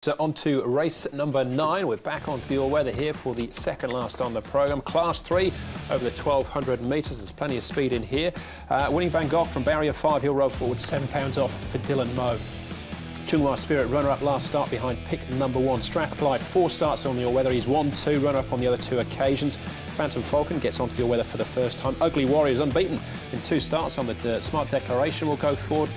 So on to race number 9. We're back onto the all-weather here for the second last on the programme. Class 3 over the 1,200 metres. There's plenty of speed in here. Winning Van Gogh from barrier 5. He'll roll forward £7 off for Dylan Moe. Chunghwa Spirit runner-up last start behind pick number 1. Strathclyde 4 starts on the all-weather. He's 1-2 runner-up on the other 2 occasions. Phantom Falcon gets onto the all-weather for the first time. Ugly Warriors unbeaten in 2 starts on the dirt. Smart Declaration will go forward.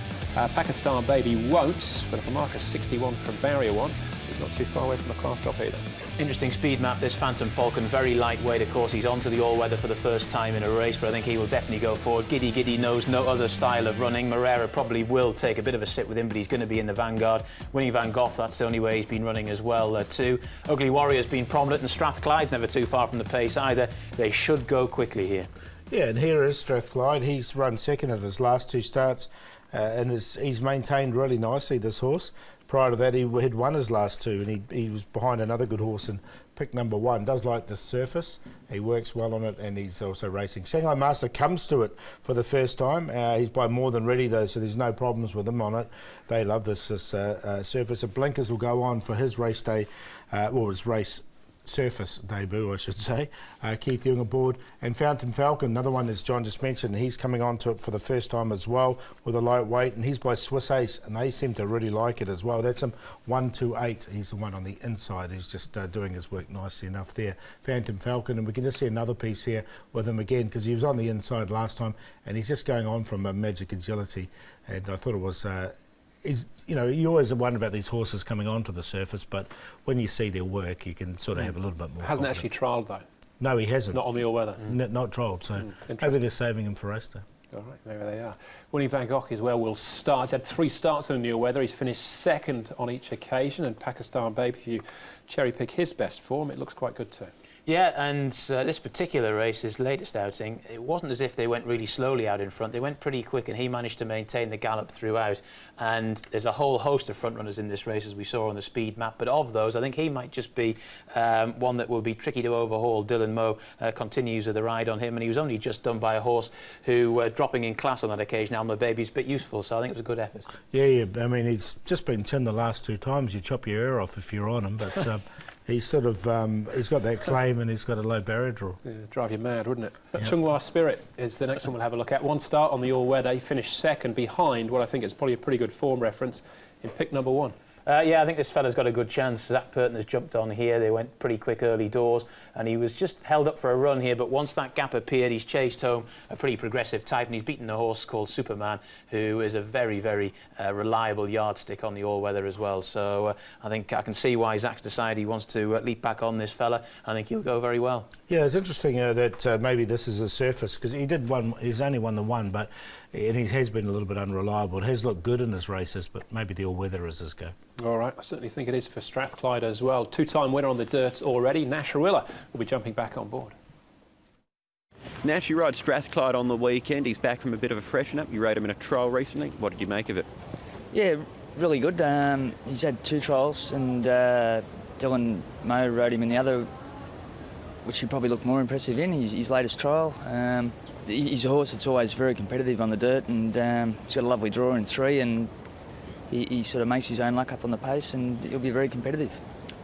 Pakistan Baby won't, but if a marker 61 from barrier 1, he's not too far away from the class top either. Interesting speed map, this Phantom Falcon, very lightweight. Of course, he's onto the all-weather for the first time in a race, but I think he will definitely go forward. Giddy knows no other style of running. Moreira probably will take a bit of a sit with him, but he's going to be in the vanguard. Winning Van Gogh, that's the only way he's been running as well, too. Ugly Warrior's been prominent, and Strathclyde's never too far from the pace either. They should go quickly here. Yeah, and here is Strathclyde. He's run second at his last 2 starts, and he's maintained really nicely, this horse. Prior to that, he had won his last 2, and he was behind another good horse in pick number 1. Does like the surface. He works well on it, and he's also racing. Shanghai Master comes to it for the first time. He's by more than ready, though, so there's no problems with him on it. They love this surface. The blinkers will go on for his race day, or his race surface debut, I should say. Keith Young aboard, and Phantom Falcon, another one as John just mentioned. He's coming on to it for the first time as well with a lightweight, and he's by Swiss Ace, and they seem to really like it as well. That's him 1-2-8. He's the one on the inside. He's just doing his work nicely enough there. Phantom Falcon, and we can just see another piece here with him again, because he was on the inside last time, and he's just going on from a magic agility, and I thought it was you know, you always wonder about these horses coming onto the surface, but when you see their work, you can sort of have a little bit more. Hasn't confidence. actually trialled though. No, he hasn't. Not on the all-weather. Not trialled, so maybe they're saving him for race day. All right, maybe they are. Winning Van Gogh as well will start. He's had 3 starts on the all-weather. He's finished second on each occasion, and Pakistan Baby, if you cherry pick his best form, it looks quite good too. Yeah, and this particular race, his latest outing, it wasn't as if they went really slowly out in front. They went pretty quick, and he managed to maintain the gallop throughout. And there's a whole host of front runners in this race, as we saw on the speed map. But of those, I think he might just be one that will be tricky to overhaul. Dylan Moe continues with the ride on him, and he was only just done by a horse who, dropping in class on that occasion, Alma Baby's a bit useful. So I think it was a good effort. Yeah. I mean, he's just been chinned the last 2 times. You chop your ear off if you're on him, but. He's sort of, he's got that claim, and he's got a low barrier draw. Yeah, drive you mad, wouldn't it? Yep. Chunghwa Spirit is the next one we'll have a look at. 1 start on the all-weather. He finished second behind what I think is probably a pretty good form reference in pick number 1. Yeah, I think this fella's got a good chance. Zach Purton has jumped on here. They went pretty quick early doors, and he was just held up for a run here, but once that gap appeared, he's chased home a pretty progressive type, and he's beaten a horse called Superman, who is a very, very reliable yardstick on the all-weather as well. So I think I can see why Zach's decided he wants to leap back on this fella. I think he'll go very well. Yeah, it's interesting that maybe this is a surface, because he's only won the 1, but and he has been a little bit unreliable. It has looked good in his races, but maybe the all-weather is his go. All right, I certainly think it is for Strathclyde as well. 2-time winner on the dirt already. Nasharilla will be jumping back on board. Nash, you rode Strathclyde on the weekend. He's back from a bit of a freshen-up. You rode him in a trial recently. What did you make of it? Yeah, really good. He's had 2 trials, and Dylan Moe rode him in the other, which he probably looked more impressive in, his latest trial. He's a horse that's always very competitive on the dirt, and he's got a lovely draw in 3, and he sort of makes his own luck up on the pace, and he'll be very competitive.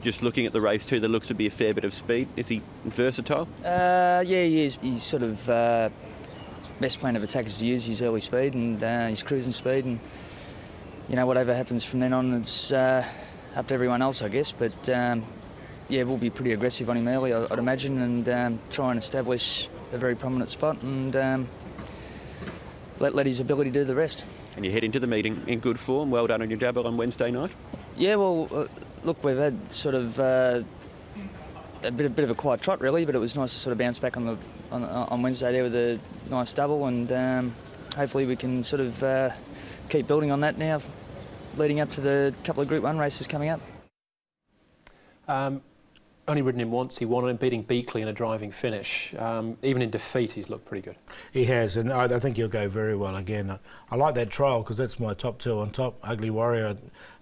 Just looking at the race too, there looks to be a fair bit of speed. Is he versatile? Yeah, he is. He's sort of best plan of attack is to use his early speed and his cruising speed, and you know, whatever happens from then on, it's up to everyone else, I guess. But yeah, we'll be pretty aggressive on him early, I'd imagine, and try and establish a very prominent spot, and let his ability do the rest. And you head into the meeting in good form. Well done on your double on Wednesday night. Yeah, well, look, we've had sort of a bit of a quiet trot really, but it was nice to sort of bounce back on Wednesday there with a nice double, and hopefully we can sort of keep building on that now, leading up to the couple of Group 1 races coming up. Only ridden him once. He won him, beating Beakley in a driving finish. Even in defeat, he's looked pretty good. He has, and I think he'll go very well again. I like that trial, because that's my top 2 on top. Ugly Warrior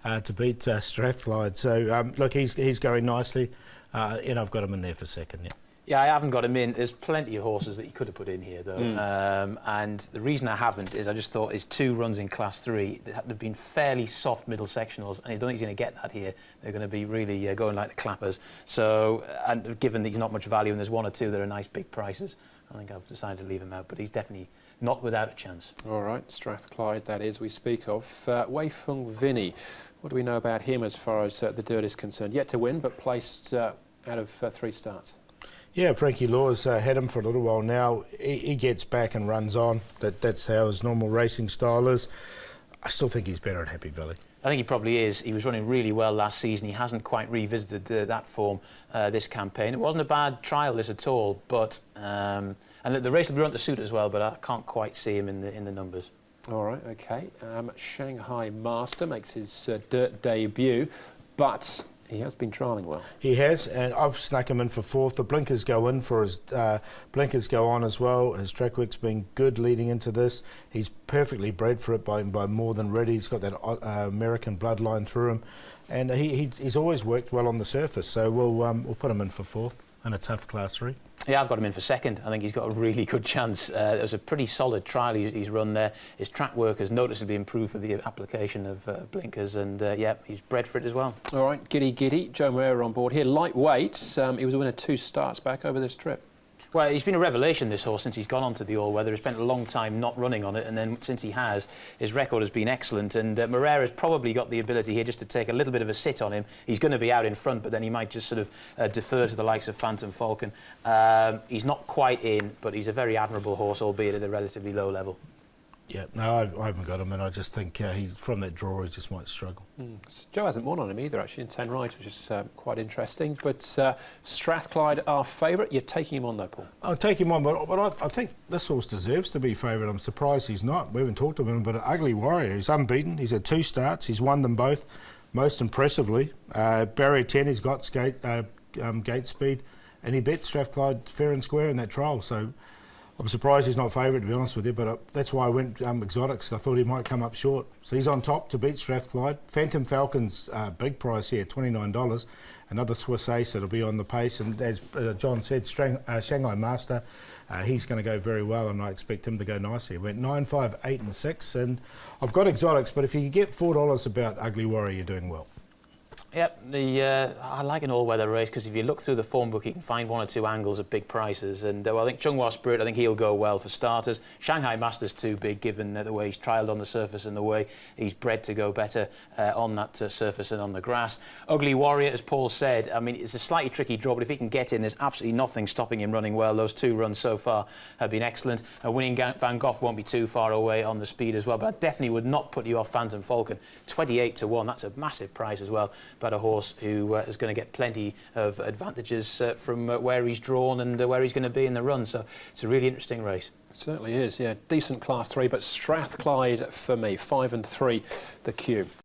to beat Strathclyde. So look, he's going nicely, and I've got him in there for second. Yeah. Yeah, I haven't got him in. There's plenty of horses that you could have put in here, though. And the reason I haven't is I just thought his 2 runs in Class 3 have been fairly soft middle sectionals, and I don't think he's going to get that here. They're going to be really going like the clappers. So, and given that he's not much value and there's 1 or 2 that are nice big prices, I think I've decided to leave him out. But he's definitely not without a chance. All right, Strathclyde, that is, we speak of. Wei Feng Vinny, what do we know about him as far as the dirt is concerned? Yet to win, but placed out of 3 starts. Yeah, Frankie Law's had him for a little while now. He gets back and runs on. That's how his normal racing style is. I still think he's better at Happy Valley. I think he probably is. He was running really well last season. He hasn't quite revisited that form this campaign. It wasn't a bad trial, this at all, but and the race will be run to suit as well, but I can't quite see him in the numbers. All right, OK. Shanghai Master makes his dirt debut, but he has been trialling well. He has, and I've snuck him in for 4th. The blinkers go in for his blinkers go on as well. His track work's been good leading into this. He's perfectly bred for it by more than ready. He's got that American bloodline through him, and he's always worked well on the surface. So we'll put him in for 4th in a tough Class 3. Yeah, I've got him in for 2nd. I think he's got a really good chance. It was a pretty solid trial he's run there. His track work has noticeably improved for the application of blinkers, and yeah, he's bred for it as well. All right, giddy. Joe Moreira on board here. Lightweight, he was a winner 2 starts back over this trip. Well, he's been a revelation, this horse, since he's gone on to the all-weather. He's spent a long time not running on it, and then since he has, his record has been excellent. And Moreira's probably got the ability here just to take a little bit of a sit on him. He's going to be out in front, but then he might just sort of defer to the likes of Phantom Falcon. He's not quite in, but he's a very admirable horse, albeit at a relatively low level. Yeah, no, I haven't got him, and I just think he's from that draw, he just might struggle. Joe hasn't won on him either, actually, in 10 rides, which is quite interesting. But Strathclyde, our favourite, you're taking him on, though, Paul? I'll take him on, but I think this horse deserves to be favourite. I'm surprised he's not. We haven't talked about him, but Ugly Warrior, he's unbeaten. He's had 2 starts. He's won them both, most impressively. Barrier 10, he's got gate speed, and he bet Strathclyde fair and square in that trial. So I'm surprised he's not favourite, to be honest with you, but that's why I went exotics. I thought he might come up short. So he's on top to beat Strathclyde. Phantom Falcon's big price here, $29. Another Swiss ace that'll be on the pace. And as John said, Shanghai Master, he's going to go very well, and I expect him to go nicely. He went 9, 5, 8 and 6. And I've got exotics, but if you get $4 about Ugly Warrior, you're doing well. Yep, I like an all-weather race because if you look through the form book, you can find 1 or 2 angles at big prices. And well, I think Chunghwa Spirit, I think he'll go well for starters. Shanghai Master's too big, given the way he's trialled on the surface and the way he's bred to go better on that surface and on the grass. Ugly Warrior, as Paul said, I mean, it's a slightly tricky draw, but if he can get in, there's absolutely nothing stopping him running well. Those 2 runs so far have been excellent. Winning Van Gogh won't be too far away on the speed as well, but I definitely would not put you off Phantom Falcon. 28 to 1, that's a massive price as well. But a horse who is going to get plenty of advantages from where he's drawn and where he's going to be in the run. So it's a really interesting race. It certainly is, yeah. Decent Class 3, but Strathclyde for me, 5 and 3, the queue.